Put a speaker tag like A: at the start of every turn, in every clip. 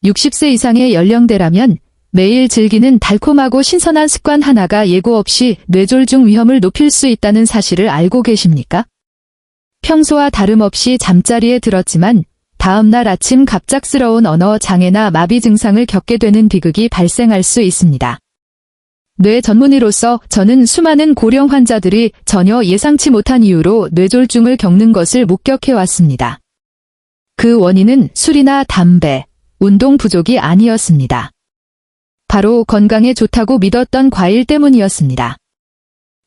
A: 60세 이상의 연령대라면 매일 즐기는 달콤하고 신선한 습관 하나가 예고 없이 뇌졸중 위험을 높일 수 있다는 사실을 알고 계십니까? 평소와 다름없이 잠자리에 들었지만 다음날 아침 갑작스러운 언어 장애나 마비 증상을 겪게 되는 비극이 발생할 수 있습니다. 뇌 전문의로서 저는 수많은 고령 환자들이 전혀 예상치 못한 이유로 뇌졸중을 겪는 것을 목격해왔습니다. 그 원인은 술이나 담배, 운동 부족이 아니었습니다. 바로 건강에 좋다고 믿었던 과일 때문이었습니다.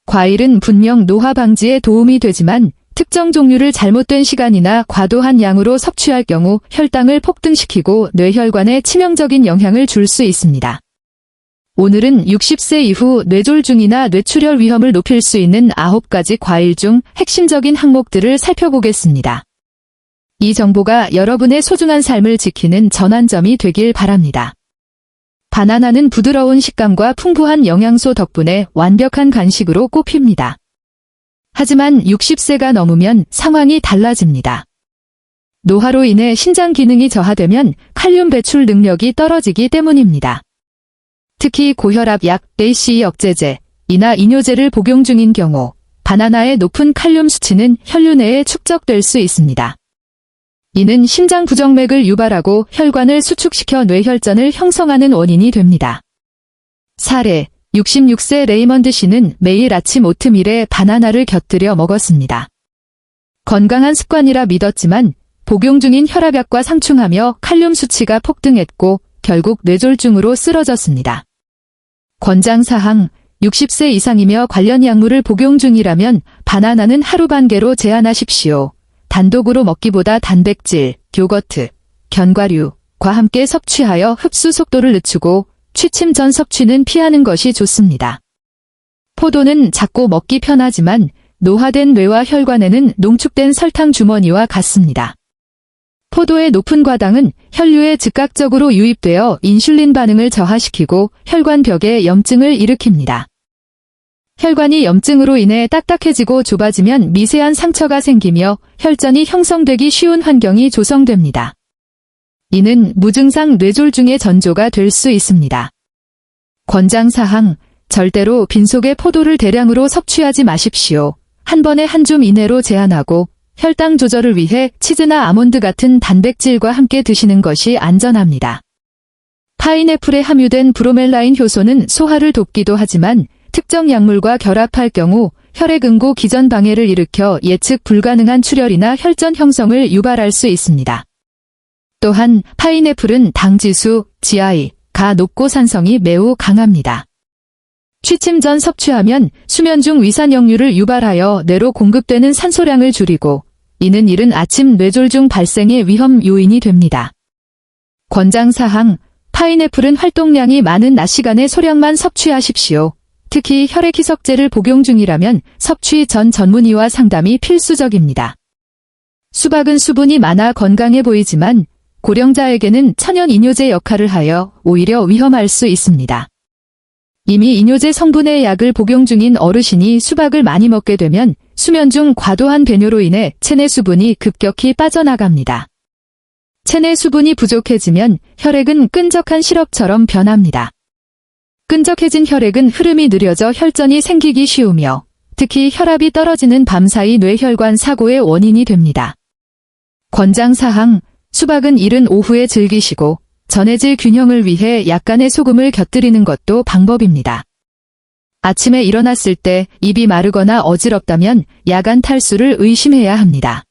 A: 과일은 분명 노화 방지에 도움이 되지만 특정 종류를 잘못된 시간이나 과도한 양으로 섭취할 경우 혈당을 폭등시키고 뇌혈관에 치명적인 영향을 줄 수 있습니다. 오늘은 60세 이후 뇌졸중이나 뇌출혈 위험을 높일 수 있는 9가지 과일 중 핵심적인 항목들을 살펴보겠습니다. 이 정보가 여러분의 소중한 삶을 지키는 전환점이 되길 바랍니다. 바나나는 부드러운 식감과 풍부한 영양소 덕분에 완벽한 간식으로 꼽힙니다. 하지만 60세가 넘으면 상황이 달라집니다. 노화로 인해 신장 기능이 저하되면 칼륨 배출 능력이 떨어지기 때문입니다. 특히 고혈압 약, ACE 억제제, 이나 이뇨제를 복용 중인 경우 바나나의 높은 칼륨 수치는 혈류 내에 축적될 수 있습니다. 이는 심장 부정맥을 유발하고 혈관을 수축시켜 뇌혈전을 형성하는 원인이 됩니다. 사례, 66세 레이먼드 씨는 매일 아침 오트밀에 바나나를 곁들여 먹었습니다. 건강한 습관이라 믿었지만 복용 중인 혈압약과 상충하며 칼륨 수치가 폭등했고 결국 뇌졸중으로 쓰러졌습니다. 권장사항, 60세 이상이며 관련 약물을 복용 중이라면 바나나는 하루 반 개로 제한하십시오. 단독으로 먹기보다 단백질, 요거트, 견과류과 함께 섭취하여 흡수 속도를 늦추고 취침 전 섭취는 피하는 것이 좋습니다. 포도는 작고 먹기 편하지만 노화된 뇌와 혈관에는 농축된 설탕 주머니와 같습니다. 포도의 높은 과당은 혈류에 즉각적으로 유입되어 인슐린 반응을 저하시키고 혈관벽에 염증을 일으킵니다. 혈관이 염증으로 인해 딱딱해지고 좁아지면 미세한 상처가 생기며 혈전이 형성되기 쉬운 환경이 조성됩니다. 이는 무증상 뇌졸중의 전조가 될 수 있습니다. 권장사항, 절대로 빈속에 포도를 대량으로 섭취하지 마십시오. 한 번에 한 줌 이내로 제한하고 혈당 조절을 위해 치즈나 아몬드 같은 단백질과 함께 드시는 것이 안전합니다. 파인애플에 함유된 브로멜라인 효소는 소화를 돕기도 하지만 특정 약물과 결합할 경우 혈액 응고 기전 방해를 일으켜 예측 불가능한 출혈이나 혈전 형성을 유발할 수 있습니다. 또한 파인애플은 당지수, GI,가 높고 산성이 매우 강합니다. 취침 전 섭취하면 수면 중 위산역류를 유발하여 뇌로 공급되는 산소량을 줄이고 이는 이른 아침 뇌졸중 발생의 위험 요인이 됩니다. 권장사항, 파인애플은 활동량이 많은 낮 시간에 소량만 섭취하십시오. 특히 혈액 희석제를 복용 중이라면 섭취 전 전문의와 상담이 필수적입니다. 수박은 수분이 많아 건강해 보이지만 고령자에게는 천연 이뇨제 역할을 하여 오히려 위험할 수 있습니다. 이미 이뇨제 성분의 약을 복용 중인 어르신이 수박을 많이 먹게 되면 수면 중 과도한 배뇨로 인해 체내 수분이 급격히 빠져나갑니다. 체내 수분이 부족해지면 혈액은 끈적한 시럽처럼 변합니다. 끈적해진 혈액은 흐름이 느려져 혈전이 생기기 쉬우며 특히 혈압이 떨어지는 밤사이 뇌혈관 사고의 원인이 됩니다. 권장사항, 수박은 이른 오후에 즐기시고 전해질 균형을 위해 약간의 소금을 곁들이는 것도 방법입니다. 아침에 일어났을 때 입이 마르거나 어지럽다면 야간 탈수를 의심해야 합니다.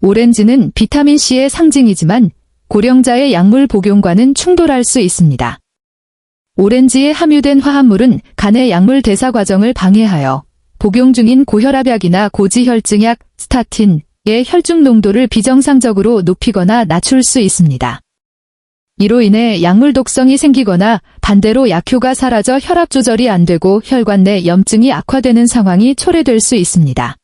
A: 오렌지는 비타민C의 상징이지만 고령자의 약물 복용과는 충돌할 수 있습니다. 오렌지에 함유된 화합물은 간의 약물 대사 과정을 방해하여 복용 중인 고혈압약이나 고지혈증약, 스타틴의 혈중 농도를 비정상적으로 높이거나 낮출 수 있습니다. 이로 인해 약물 독성이 생기거나 반대로 약효가 사라져 혈압 조절이 안 되고 혈관 내 염증이 악화되는 상황이 초래될 수 있습니다.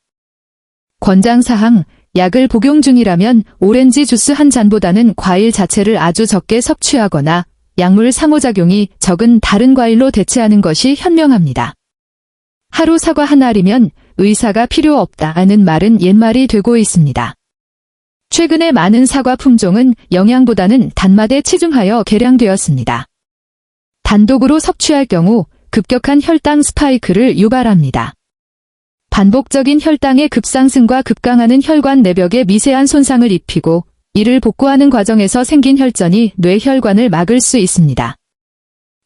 A: 권장사항, 약을 복용 중이라면 오렌지 주스 한 잔보다는 과일 자체를 아주 적게 섭취하거나 약물 상호작용이 적은 다른 과일로 대체하는 것이 현명합니다. 하루 사과 한 알이면 의사가 필요 없다는 말은 옛말이 되고 있습니다. 최근에 많은 사과 품종은 영양보다는 단맛에 치중하여 개량되었습니다. 단독으로 섭취할 경우 급격한 혈당 스파이크를 유발합니다. 반복적인 혈당의 급상승과 급강하는 혈관 내벽에 미세한 손상을 입히고 이를 복구하는 과정에서 생긴 혈전이 뇌혈관을 막을 수 있습니다.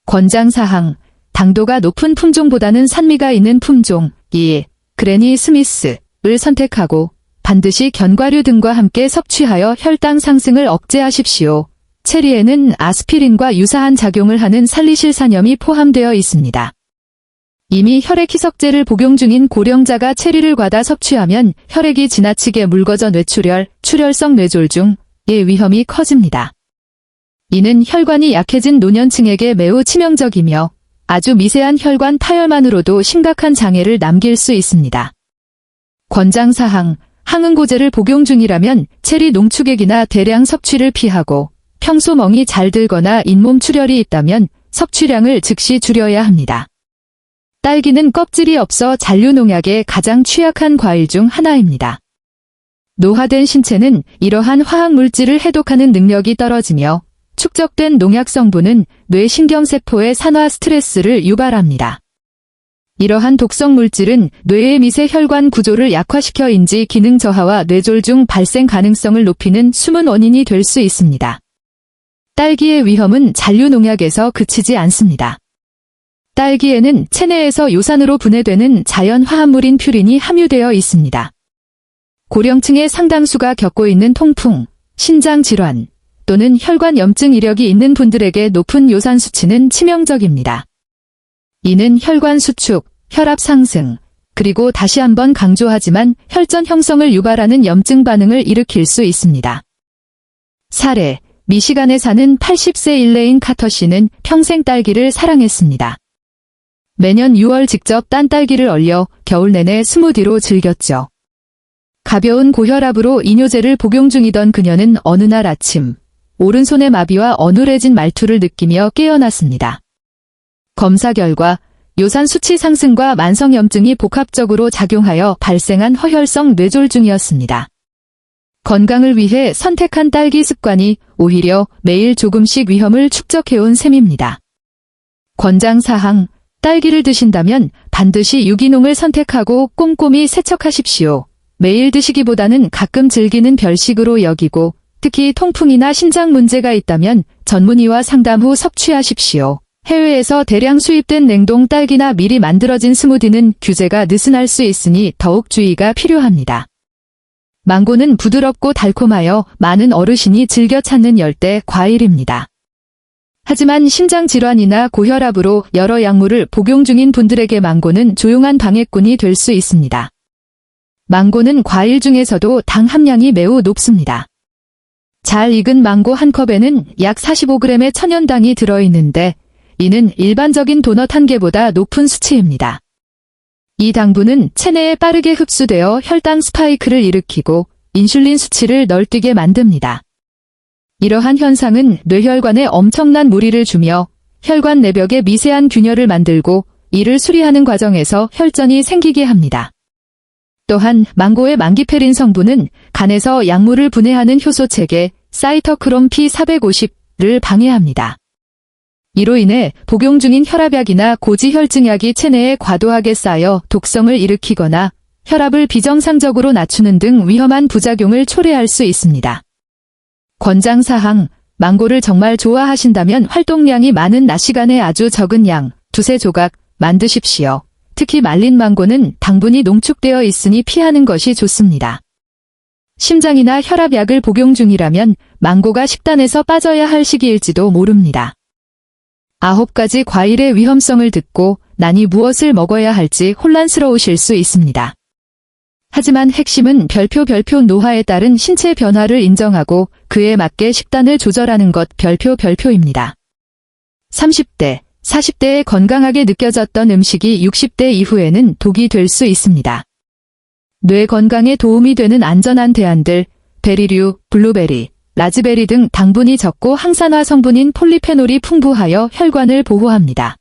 A: 권장사항, 당도가 높은 품종보다는 산미가 있는 품종 2. 그레니 스미스를 선택하고 반드시 견과류 등과 함께 섭취하여 혈당 상승을 억제하십시오. 체리에는 아스피린과 유사한 작용을 하는 살리실산염이 포함되어 있습니다. 이미 혈액 희석제를 복용 중인 고령자가 체리를 과다 섭취하면 혈액이 지나치게 묽어져 뇌출혈, 출혈성 뇌졸중의 위험이 커집니다. 이는 혈관이 약해진 노년층에게 매우 치명적이며 아주 미세한 혈관 파열만으로도 심각한 장애를 남길 수 있습니다. 권장사항, 항응고제를 복용 중이라면 체리 농축액이나 대량 섭취를 피하고 평소 멍이 잘 들거나 잇몸 출혈이 있다면 섭취량을 즉시 줄여야 합니다. 딸기는 껍질이 없어 잔류농약에 가장 취약한 과일 중 하나입니다. 노화된 신체는 이러한 화학물질을 해독하는 능력이 떨어지며 축적된 농약 성분은 뇌신경세포의 산화 스트레스를 유발합니다. 이러한 독성 물질은 뇌의 미세 혈관 구조를 약화시켜 인지 기능 저하와 뇌졸중 발생 가능성을 높이는 숨은 원인이 될 수 있습니다. 딸기의 위험은 잔류농약에서 그치지 않습니다. 딸기에는 체내에서 요산으로 분해되는 자연 화합물인 퓨린이 함유되어 있습니다. 고령층의 상당수가 겪고 있는 통풍, 신장질환 또는 혈관염증 이력이 있는 분들에게 높은 요산 수치는 치명적입니다. 이는 혈관 수축, 혈압 상승, 그리고 다시 한번 강조하지만 혈전 형성을 유발하는 염증 반응을 일으킬 수 있습니다. 사례, 미시간에 사는 80세 일레인 카터 씨는 평생 딸기를 사랑했습니다. 매년 6월 직접 딴 딸기를 얼려 겨울 내내 스무디로 즐겼죠. 가벼운 고혈압으로 이뇨제를 복용 중이던 그녀는 어느 날 아침 오른손의 마비와 어눌해진 말투를 느끼며 깨어났습니다. 검사 결과 요산 수치 상승과 만성염증이 복합적으로 작용하여 발생한 허혈성 뇌졸중이었습니다. 건강을 위해 선택한 딸기 습관이 오히려 매일 조금씩 위험을 축적해온 셈입니다. 권장사항, 딸기를 드신다면 반드시 유기농을 선택하고 꼼꼼히 세척하십시오. 매일 드시기보다는 가끔 즐기는 별식으로 여기고 특히 통풍이나 신장 문제가 있다면 전문의와 상담 후 섭취하십시오. 해외에서 대량 수입된 냉동 딸기나 미리 만들어진 스무디는 규제가 느슨할 수 있으니 더욱 주의가 필요합니다. 망고는 부드럽고 달콤하여 많은 어르신이 즐겨 찾는 열대 과일입니다. 하지만 심장질환이나 고혈압으로 여러 약물을 복용 중인 분들에게 망고는 조용한 방해꾼이 될 수 있습니다. 망고는 과일 중에서도 당 함량이 매우 높습니다. 잘 익은 망고 한 컵에는 약 45g의 천연당이 들어있는데 이는 일반적인 도넛 한 개보다 높은 수치입니다. 이 당분은 체내에 빠르게 흡수되어 혈당 스파이크를 일으키고 인슐린 수치를 널뛰게 만듭니다. 이러한 현상은 뇌혈관에 엄청난 무리를 주며 혈관 내벽에 미세한 균열을 만들고 이를 수리하는 과정에서 혈전이 생기게 합니다. 또한 망고의 망기페린 성분은 간에서 약물을 분해하는 효소 체계 사이토크롬 P450를 방해합니다. 이로 인해 복용 중인 혈압약이나 고지혈증약이 체내에 과도하게 쌓여 독성을 일으키거나 혈압을 비정상적으로 낮추는 등 위험한 부작용을 초래할 수 있습니다. 권장사항, 망고를 정말 좋아하신다면 활동량이 많은 낮 시간에 아주 적은 양, 두세 조각 만드십시오. 특히 말린 망고는 당분이 농축되어 있으니 피하는 것이 좋습니다. 심장이나 혈압약을 복용 중이라면 망고가 식단에서 빠져야 할 시기일지도 모릅니다. 9가지 과일의 위험성을 듣고 난이 무엇을 먹어야 할지 혼란스러우실 수 있습니다. 하지만 핵심은 별표 노화에 따른 신체 변화를 인정하고 그에 맞게 식단을 조절하는 것 별표입니다. 30대, 40대에 건강하게 느껴졌던 음식이 60대 이후에는 독이 될 수 있습니다. 뇌 건강에 도움이 되는 안전한 대안들, 베리류, 블루베리, 라즈베리 등 당분이 적고 항산화 성분인 폴리페놀이 풍부하여 혈관을 보호합니다.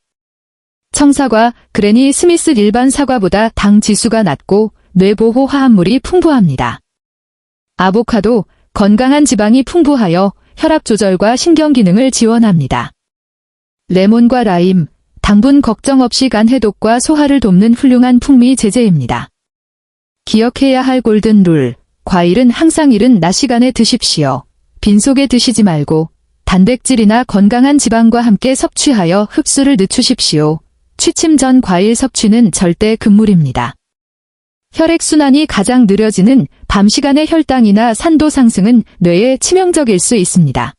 A: 청사과, 그레니 스미스 일반 사과보다 당 지수가 낮고 뇌보호 화합물이 풍부합니다. 아보카도, 건강한 지방이 풍부하여 혈압 조절과 신경 기능을 지원합니다. 레몬과 라임, 당분 걱정 없이 간 해독과 소화를 돕는 훌륭한 풍미 제제입니다. 기억해야 할 골든 룰, 과일은 항상 이른 낮 시간에 드십시오. 빈속에 드시지 말고 단백질이나 건강한 지방과 함께 섭취하여 흡수를 늦추십시오. 취침 전 과일 섭취는 절대 금물입니다. 혈액순환이 가장 느려지는 밤 시간의 혈당이나 산도 상승은 뇌에 치명적일 수 있습니다.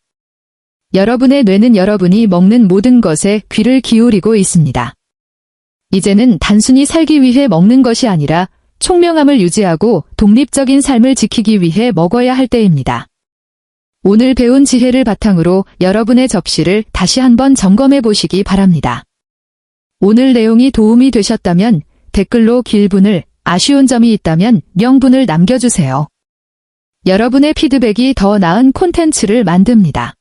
A: 여러분의 뇌는 여러분이 먹는 모든 것에 귀를 기울이고 있습니다. 이제는 단순히 살기 위해 먹는 것이 아니라 총명함을 유지하고 독립적인 삶을 지키기 위해 먹어야 할 때입니다. 오늘 배운 지혜를 바탕으로 여러분의 접시를 다시 한번 점검해 보시기 바랍니다. 오늘 내용이 도움이 되셨다면 댓글로 길분을, 아쉬운 점이 있다면 명분을 남겨주세요. 여러분의 피드백이 더 나은 콘텐츠를 만듭니다.